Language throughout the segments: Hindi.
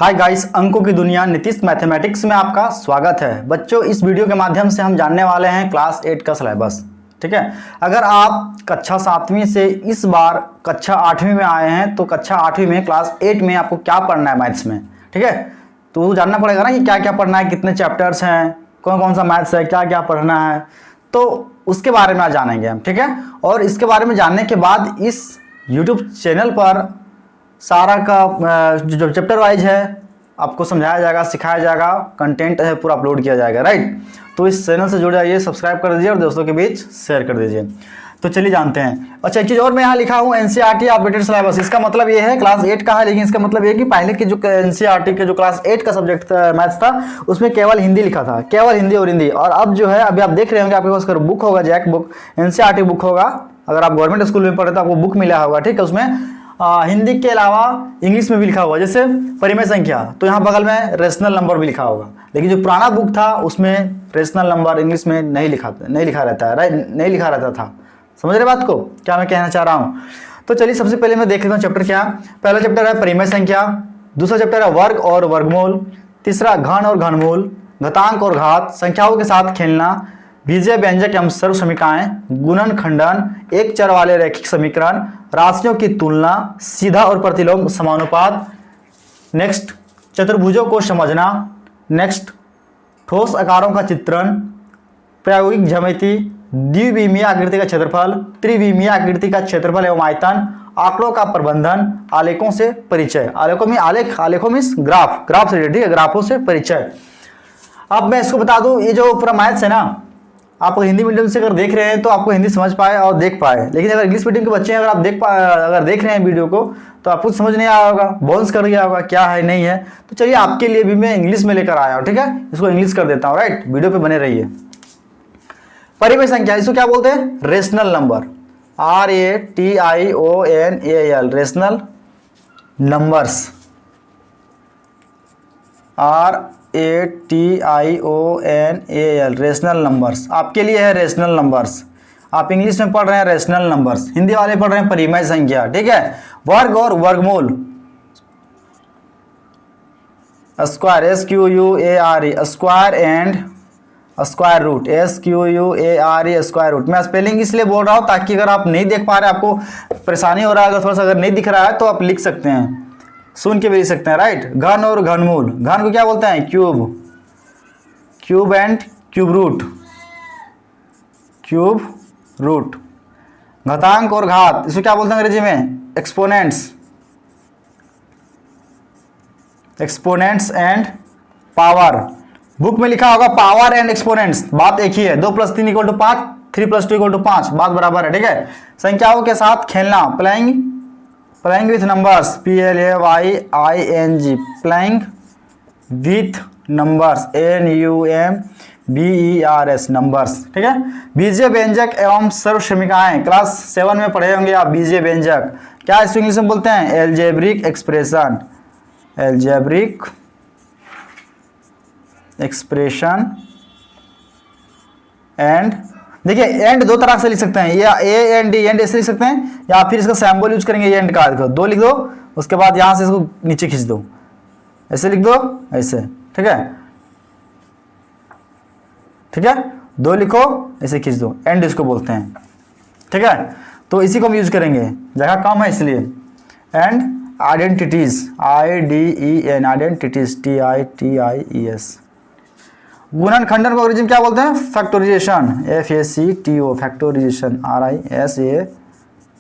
हाय गाइस, अंकों की दुनिया नीतीश मैथमेटिक्स में आपका स्वागत है। बच्चों, इस वीडियो के माध्यम से हम जानने वाले हैं क्लास 8 का सिलेबस। ठीक है, अगर आप कक्षा 7वीं से इस बार कक्षा 8वीं में आए हैं तो कक्षा 8वीं में क्लास 8 में आपको क्या पढ़ना है मैथ्स में। ठीक है, तो जानना पड़ेगा ना कि क्या क्या पढ़ना है, कितने चैप्टर्स हैं, कौन कौन सा मैथ्स है, क्या क्या पढ़ना है, तो उसके बारे में आज जानेंगे हम। ठीक है, और इसके बारे में जानने के बाद इस यूट्यूब चैनल पर सारा का जो चैप्टर वाइज है आपको समझाया जाएगा, सिखाया जाएगा, कंटेंट है पूरा अपलोड किया जाएगा। राइट, तो इस चैनल से जुड़ जाइए, सब्सक्राइब कर दीजिए और दोस्तों के बीच शेयर कर दीजिए। तो चलिए जानते हैं। अच्छा, एक चीज़ और मैं यहाँ लिखा हूँ एनसीईआरटी अपडेटेड सिलेबस। इसका मतलब ये है क्लास 8 का है, लेकिन इसका मतलब ये कि पहले की जो एनसीईआरटी के जो क्लास 8 का सब्जेक्ट मैथ्स था उसमें केवल हिंदी लिखा था, केवल हिंदी और हिंदी। और अब जो है अभी आप देख रहे होंगे आपके पास बुक होगा, जैक बुक, एनसीईआरटी बुक होगा। अगर आप गवर्नमेंट स्कूल में पढ़े तो आपको बुक मिला होगा। ठीक है, उसमें हिंदी के अलावा इंग्लिश में भी लिखा हुआ, जैसे परिमेय संख्या, तो यहाँ बगल में रेशनल नंबर भी लिखा होगा। लेकिन जो पुराना बुक था उसमें रेशनल नंबर इंग्लिश में नहीं लिखा रहता है। राइट, नहीं लिखा रहता था। समझ रहे बात को, क्या मैं कहना चाह रहा हूँ। तो चलिए सबसे पहले मैं देख लेता हूँ चैप्टर क्या। पहला चैप्टर है परिमेय संख्या, दूसरा चैप्टर है वर्ग और वर्गमूल, तीसरा घन और घनमूल, घातांक और घात, संख्याओं के साथ खेलना, बीजीय व्यंजक एवं सर्व समीकरण, गुणन खंडन, एक चर वाले रैखिक समीकरण, राशियों की तुलना, सीधा और प्रतिलोम समानुपात, नेक्स्ट चतुर्भुजों को समझना, नेक्स्ट ठोस आकारों का चित्रण, प्रायोगिक ज्यामिति, द्विविमीय आकृति का क्षेत्रफल, त्रिविमीय आकृति का क्षेत्रफल एवं आयतन, आंकड़ों का प्रबंधन, आलेखों से परिचय। आलेखों में आलेखों में ग्राफ से रिलेटेड, ग्राफों से परिचय। अब मैं इसको बता दूं, ये जो पूरा मैथ्स है ना, आप हिंदी मीडियम से अगर देख रहे हैं तो आपको हिंदी समझ पाए और देख पाए, लेकिन अगर इंग्लिश मीडियम के बच्चे हैं, अगर आप अगर देख रहे हैं वीडियो को तो आपको समझ नहीं आया होगा, बाउंस कर गया होगा, क्या है नहीं है। तो चलिए आपके लिए भी मैं इंग्लिश में लेकर आया हूँ। ठीक है, इसको इंग्लिश कर देता हूँ। राइट, वीडियो पे बने रहिए। परिमेय संख्या, इसको क्या बोलते हैं? Rational number, RATIONAL, rational numbers, RATIONAL, rational numbers. आपके लिए है रेशनल नंबर्स। आप इंग्लिश में पढ़ रहे हैं रेशनल नंबर्स, हिंदी वाले पढ़ रहे हैं परिमेय संख्या। ठीक है, वर्ग और वर्गमूल, square, SQUARE, square and square root, SQUARE, square root. मैं स्पेलिंग इसलिए बोल रहा हूँ ताकि अगर आप नहीं देख पा रहे, आपको परेशानी हो रहा है, अगर थोड़ा सा अगर नहीं दिख रहा है तो आप लिख सकते हैं, सुन के भी लिख सकते हैं। राइट, घन और घनमूल, घन को क्या बोलते हैं? Cube and cube root. घातांक और घात, इसको क्या बोलते हैं अंग्रेजी में? Exponents and power. बुक में लिखा होगा पावर एंड एक्सपोनेंट्स, बात एक ही है। 2 + 3 = 5, 3 + 2 = 5, बात बराबर है। ठीक है, संख्याओं के साथ खेलना, playing with numbers, PLAYING, playing with numbers, NUMBERS, numbers. ठीक है, बीजीय व्यंजक एवं सर्व समीकरण, क्लास 7 में पढ़े होंगे आप बीजीय व्यंजक। क्या इसको इंग्लिश में बोलते हैं? एल्जेब्रिक एक्सप्रेशन एंड, देखिए एंड दो तरह से लिख सकते हैं, या AND, एंड ऐसे लिख सकते हैं, या फिर इसका सैम्बल यूज करेंगे एंड का। देखो 2 लिख दो, उसके बाद यहां से इसको नीचे खींच दो, ऐसे लिख दो, ऐसे। ठीक है, 2 लिखो, ऐसे खींच दो, एंड इसको बोलते हैं। ठीक है, तो इसी को हम यूज करेंगे, जगह कम है इसलिए। And identities, IDEN, identities, TITIES। गुणन खंडन को अंग्रेजी में क्या बोलते हैं? Factorisation, FACTO, factorisation,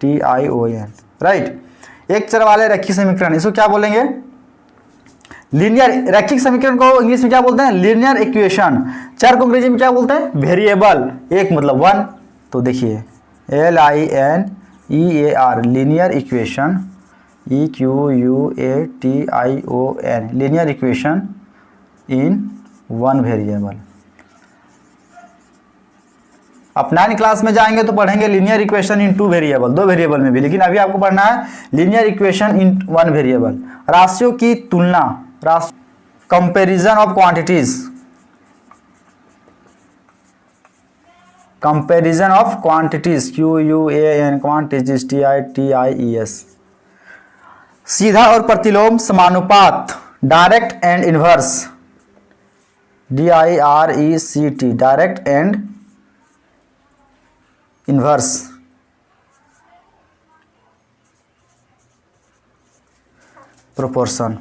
RISATION। Right, एक चर वाले रैखिक समीकरण, इसको क्या बोलेंगे? लीनियर। रैखिक समीकरण को इंग्लिश में क्या बोलते हैं? Linear equation. चर को अंग्रेजी में क्या बोलते हैं? वेरिएबल। एक मतलब 1, तो देखिए LINEAR, linear equation, EQUATION, linear equation इन 1 वेरिएबल। आप 9 क्लास में जाएंगे तो पढ़ेंगे लीनियर इक्वेशन इन 2 वेरिएबल, 2 वेरिएबल में भी, लेकिन अभी आपको पढ़ना है लीनियर इक्वेशन इन 1 वेरिएबल। राशियों की तुलना, comparison of quantities, QUAN, quantities, TITIES। सीधा और प्रतिलोम समानुपात, direct and inverse, DIRECT, direct and inverse proportion.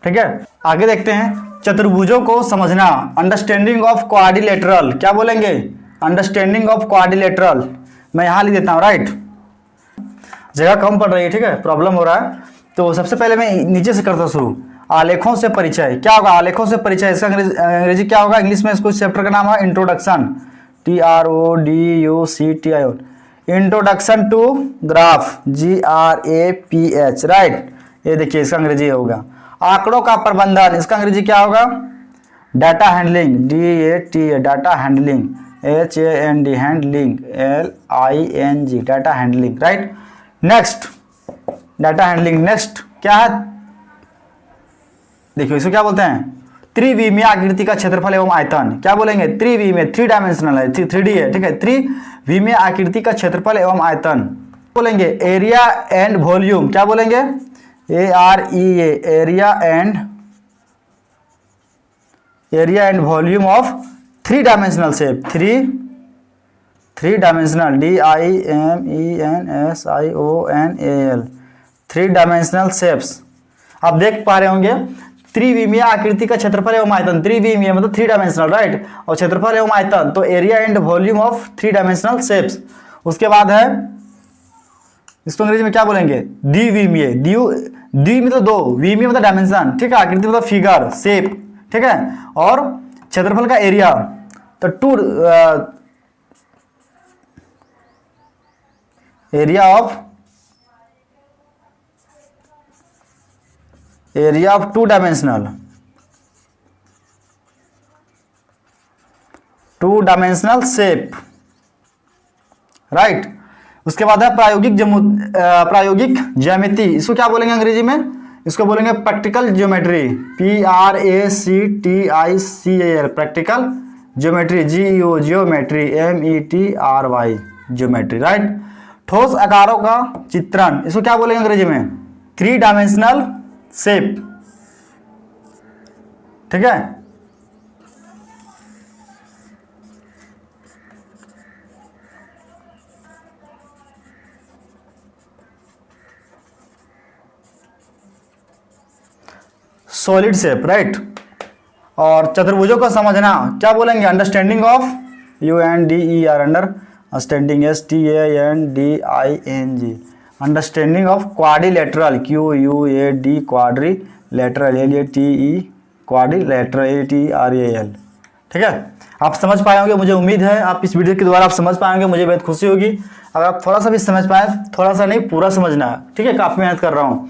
ठीक है, आगे देखते हैं चतुर्भुजों को समझना, अंडरस्टैंडिंग ऑफ क्वाड्रिलेटरल। क्या बोलेंगे? Understanding of quadrilateral. मैं यहां लिख देता हूं, राइट, जगह कम पड़ रही है, ठीक है, प्रॉब्लम हो रहा है। तो सबसे पहले मैं नीचे से करता हूं शुरू। आलेखों से परिचय। क्या होगा आलेखों से परिचय? इसका अंग्रेजी क्या होगा? इंग्लिश में इसको चैप्टर का नाम है introduction, TRODUCTION, introduction to graph, GRAPH, right. ये देखिए इसका अंग्रेजी होगा। आंकड़ों का प्रबंधन, इसका अंग्रेजी क्या होगा? Data handling, DATA, data handling, HAND, handling, LING, data handling, right. Next data handling, next क्या है? देखिए इसको क्या बोलते हैं? त्रिविमीय आकृति का क्षेत्रफल एवं आयतन। क्या बोलेंगे? त्रिविमीय, 3 डायमेंशनल है, 3D है, ठीक है। त्रिविमीय आकृति का क्षेत्रफल एवं आयतन बोलेंगे। एरिया एंड वॉल्यूम, क्या बोलेंगे? AREA, area and volume of 3 dimensional shape, 3 dimensional, DIMENSIONAL, 3 dimensional shapes. आप देख पा रहे होंगे त्रिविमीय आकृति का क्षेत्रफल एवं आयतन, त्रिविमीय मतलब 3 डायमेंशनल, राइट, और क्षेत्रफल एवं आयतन तो area and volume of 3 dimensional shapes. उसके बाद है, इसको अंग्रेजी में क्या बोलेंगे? द्विविमीय, द्वि मतलब 2, विमीय मतलब डायमेंशन, ठीक है, आकृति मतलब फिगर, शेप, ठीक है, और क्षेत्रफल का एरिया तो area of 2 dimensional shape, right. उसके बाद है प्रायोगिक ज्यामिति। इसको क्या बोलेंगे अंग्रेजी में? इसको बोलेंगे practical geometry, PRACTICAL, practical geometry, GEO, geometry, METRY, geometry, right. ठोस आकारों का चित्रण, इसको क्या बोलेंगे अंग्रेजी में? 3 डायमेंशनल शेप, ठीक है। Solid shape, right. और चतुर्भुजों को समझना, क्या बोलेंगे? Understanding of, UNDER, understanding, STANDING, understanding of quadrilateral, QUAD, quadrilateral, LATE, quadrilateral, ATRAL, ठीक है। आप समझ पाए होंगे, मुझे उम्मीद है आप इस वीडियो के द्वारा आप समझ पाएंगे, मुझे बहुत खुशी होगी अगर आप थोड़ा सा भी समझ पाए, थोड़ा सा नहीं पूरा समझना है, ठीक है, काफी मेहनत कर रहा हूँ।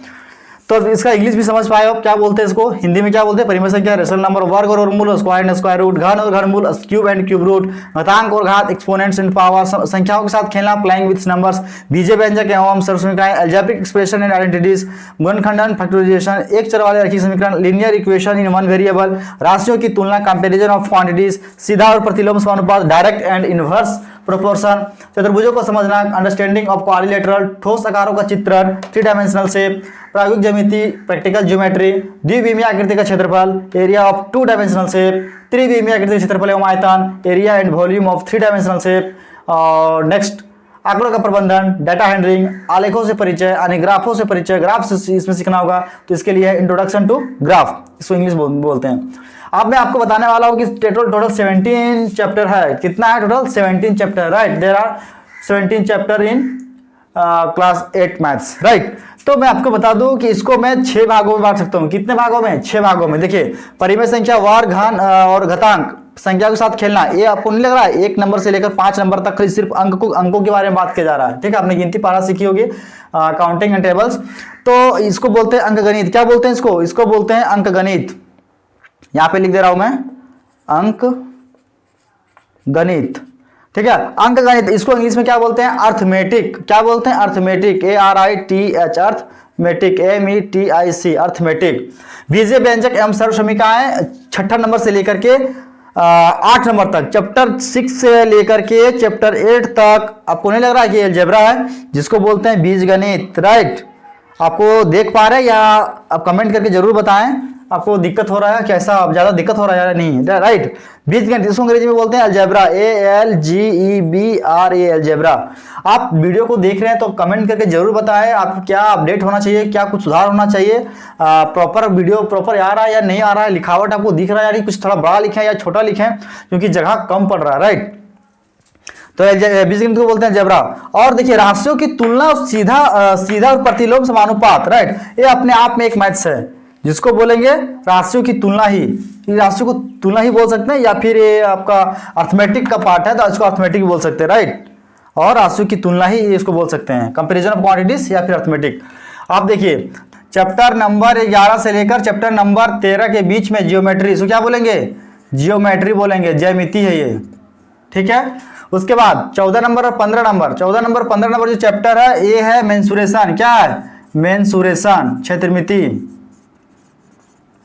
तो इसका इंग्लिश भी समझ पाए हो, क्या बोलते हैं इसको हिंदी में? क्या बोलते हैं? परिमेय संख्या, रेशनल नंबर, वर्ग और वर्गमूल, स्क्वायर एंड स्क्वायर रूट, घन और घनमूल, क्यूब एंड क्यूब रूट, घातांक और घात, एक्सपोनेंट्स एंड पावर, संख्याओं के साथ खेलना, प्लेइंग विद नंबर्स, बीजीय व्यंजक एवं सरसमीकरण, अलजेब्रिक एक्सप्रेशन एंड आइडेंटिटीज, गुणनखंडन, फैक्टराइजेशन, एक चर वाले रैखिक समीकरण, linear equation in one variable, राशियों की तुलना, कंपैरिजन ऑफ क्वांटिटीज, सीधा और प्रतिलोम समानुपात, डायरेक्ट एंड इनवर्स प्रोपोर्शन, चतुर्भुजों को समझना, अंडरस्टैंडिंग ऑफ क्वाड्रिलेटरल, ठोस आकारों का चित्रण, 3 डायमेंशनल शेप, प्रायोगिक ज्यामिति, प्रैक्टिकल ज्योमेट्री, द्विविमीय आकृति का क्षेत्रफल, एरिया ऑफ 2 डायमेंशनल शेप, त्रिविमीय आकृति का क्षेत्रफल एवं आयतन, area and volume of 3 dimensional shape. और नेक्स्ट आंकड़ों का प्रबंधन, डाटा हैंडलिंग, आलेखों से परिचय, यानी ग्राफों से परिचय, ग्राफ से इसमें सीखना होगा, तो इसके लिए इंट्रोडक्शन टू ग्राफ, इसको इंग्लिश बोलते हैं। अब मैं आपको बताने वाला हूं कि टोटल 17 चैप्टर है। कितना है total? 17 chapter, right. There are 17 chapter in class 8 maths, right. तो मैं आपको बता दूं कि इसको मैं 6 भागों में बांट सकता हूं। कितने भागों में? 6 भागों में। देखिए, परिमेय संख्या, वर्ग, घन और घातांक, संख्या के साथ खेलना, ये आपको नहीं लग रहा है 1 नंबर से लेकर 5 नंबर तक सिर्फ अंकों के बारे में बात किया जा रहा है, ठीक है। आपने गिनती पारा सीखी होगी, काउंटिंग एंड टेबल्स, तो इसको बोलते हैं अंकगणित। क्या बोलते हैं इसको? इसको बोलते हैं अंकगणित। यहां पे लिख दे रहा हूं मैं, अंक गणित, ठीक है। अंक गणित, इसको इंग्लिश में क्या बोलते हैं? अर्थमेटिक। क्या बोलते हैं? Arithmetic, ARITH, arithmetic, METIC, arithmetic. बीजीय व्यंजक एवं सर्व समीकरण 6 नंबर से लेकर के 8 नंबर तक, चैप्टर 6 से लेकर के चैप्टर 8 तक आपको नहीं लग रहा है कि अलजेब्रा है, जिसको बोलते हैं बीजगणित, राइट। आपको देख पा रहे हैं या आप कमेंट करके जरूर बताएं आपको दिक्कत हो रहा है, कैसा ज़्यादा दिक्कत हो रहा है या नहीं, राइट। बीजगणित इसको अंग्रेजी में बोलते हैं अलजेब्रा, ALGEBRA, अलजेब्रा। आप वीडियो को देख रहे हैं तो कमेंट करके जरूर बताएं आपको क्या अपडेट होना चाहिए, क्या कुछ सुधार होना चाहिए, प्रॉपर वीडियो प्रॉपर आ रहा है या नहीं आ रहा है, लिखावट आपको दिख रहा है या नहीं, कुछ थोड़ा बड़ा लिखें या छोटा लिखें, क्योंकि जगह कम पड़ रहा है, राइट। तो बीजगणित को बोलते हैं अलजेब्रा। और देखिए राशियों की तुलना, सीधा और प्रतिलोम समानुपात, राइट, ये अपने आप में एक मैथ्स है, जिसको बोलेंगे राशियों की तुलना ही, राशियों को तुलना ही बोल सकते हैं, या फिर ये आपका अर्थमेटिक का पार्ट है तो इसको अर्थमेटिक बोल सकते हैं, राइट। और राशियों की तुलना ही इसको बोल सकते हैं, कंपैरिजन ऑफ क्वांटिटीज या फिर अर्थमेटिक। आप देखिए चैप्टर नंबर 11 से लेकर चैप्टर नंबर 13 के बीच में जियोमेट्री, इसको क्या बोलेंगे, जियोमेट्री बोलेंगे, ज्यामिति है ये, ठीक है। उसके बाद 14 नंबर और 15 नंबर, 14 नंबर 15 नंबर जो चैप्टर है ये है मेंसुरेशन, क्या है, मेंसुरेशन, क्षेत्रमिति,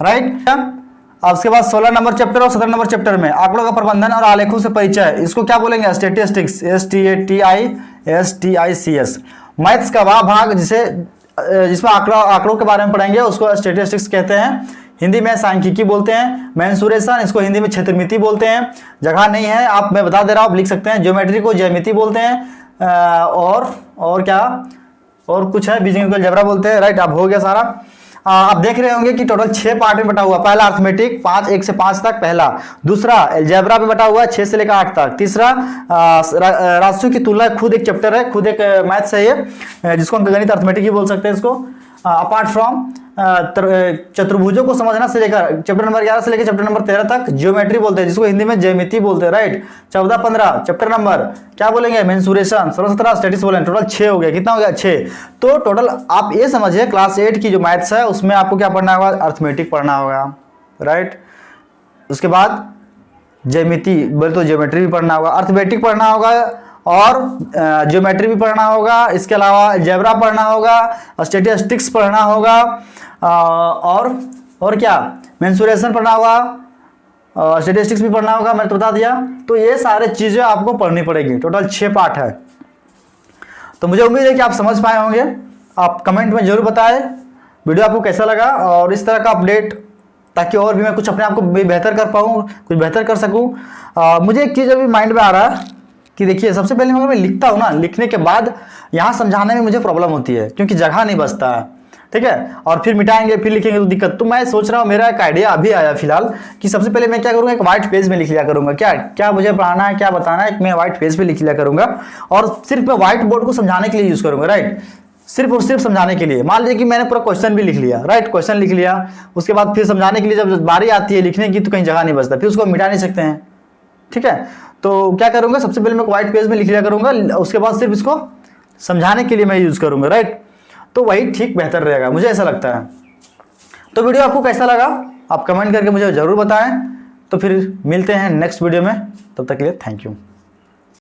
राइट। अब उसके बाद 16 नंबर चैप्टर और 17 नंबर चैप्टर में आंकड़ों का प्रबंधन और आलेखों से परिचय, इसको क्या बोलेंगे, स्टैटिस्टिक्स, STATISTICS। मैथ्स का वह भाग जिसमें आंकड़ों के बारे में पढ़ेंगे उसको स्टैटिस्टिक्स कहते हैं, हिंदी में सांख्यिकी बोलते हैं। मेंसुरेशन इसको हिंदी में क्षेत्रमिति बोलते हैं, जगह नहीं है आप, मैं बता दे रहा हूँ, आप लिख सकते हैं। ज्योमेट्री को ज्यामिति बोलते हैं, और क्या और कुछ है, बीजगणित को अलजेब्रा बोलते हैं, राइट। अब हो गया सारा। आप देख रहे होंगे कि टोटल 6 पार्ट में बटा हुआ, पहला अर्थमेटिक 1 से 5 तक पहला, दूसरा अलजेब्रा में बटा हुआ 6 से लेकर 8 तक, तीसरा राशियों की तुलना खुद एक चैप्टर है, खुद एक मैथ्स है ये, जिसको हम गणित अर्थमेटिक ही बोल सकते हैं इसको। अपार्ट फ्रॉम चतुर्भुजों को समझना से लेकर चैप्टर नंबर 11 से लेकर चैप्टर नंबर 13 तक जियोमेट्री बोलते हैं, जिसको हिंदी में ज्यामिति बोलते हैं, राइट। 14-15 चैप्टर नंबर क्या बोलेंगे, मेंसुरेशन। 16-17 स्टैटिस्टिक्स बोलेंगे। टोटल 6 हो गया, कितना हो गया, 6। तो टोटल आप ये समझिए क्लास 8 की जो मैथ्स है उसमें आपको क्या पढ़ना होगा, अर्थमेटिक पढ़ना होगा, राइट। उसके बाद ज्यामिति बोले तो ज्योमेट्री भी पढ़ना होगा, अर्थमेटिक पढ़ना होगा, और ज्योमेट्री भी पढ़ना होगा। इसके अलावा अलजेब्रा पढ़ना होगा, स्टैटिस्टिक्स पढ़ना होगा, और क्या, मेंसुरेशन पढ़ना होगा, स्टैटिस्टिक्स भी पढ़ना होगा, मैंने तो बता दिया। तो ये सारे चीज़ें आपको पढ़नी पड़ेगी, टोटल 6 पार्ट है। तो मुझे उम्मीद है कि आप समझ पाए होंगे। आप कमेंट में जरूर बताएं वीडियो आपको कैसा लगा, और इस तरह का अपडेट, ताकि और भी मैं कुछ अपने आप को बेहतर कर पाऊँ, कुछ बेहतर कर सकूँ। मुझे एक चीज़ अभी माइंड में आ रहा है कि देखिए, सबसे पहले अगर मैं लिखता हूँ ना, लिखने के बाद यहाँ समझाने में मुझे प्रॉब्लम होती है, क्योंकि जगह नहीं बचता है, ठीक है। और फिर मिटाएंगे फिर लिखेंगे तो दिक्कत। तो मैं सोच रहा हूँ, मेरा एक आइडिया अभी आया फिलहाल, कि सबसे पहले मैं क्या करूँगा, एक व्हाइट पेज में लिख लिया करूँगा, क्या मुझे पढ़ाना है, क्या बताना है, मैं व्हाइट पेज पे लिख लिया करूँगा, और सिर्फ मैं व्हाइट बोर्ड को समझाने के लिए यूज़ करूँगा, राइट। सिर्फ और सिर्फ समझाने के लिए। मान लीजिए कि मैंने पूरा क्वेश्चन भी लिख लिया, राइट, क्वेश्चन लिख लिया, उसके बाद फिर समझाने के लिए जब बारी आती है लिखने की तो कहीं जगह नहीं बचता, फिर उसको मिटा नहीं सकते हैं, ठीक है। तो क्या करूँगा, सबसे पहले मैं व्हाइट पेज में लिख लिया करूँगा, उसके बाद सिर्फ इसको समझाने के लिए मैं यूज़ करूँगा, राइट। तो वही ठीक बेहतर रहेगा, मुझे ऐसा लगता है। तो वीडियो आपको कैसा लगा आप कमेंट करके मुझे ज़रूर बताएं। तो फिर मिलते हैं नेक्स्ट वीडियो में, तब तक के लिए थैंक यू।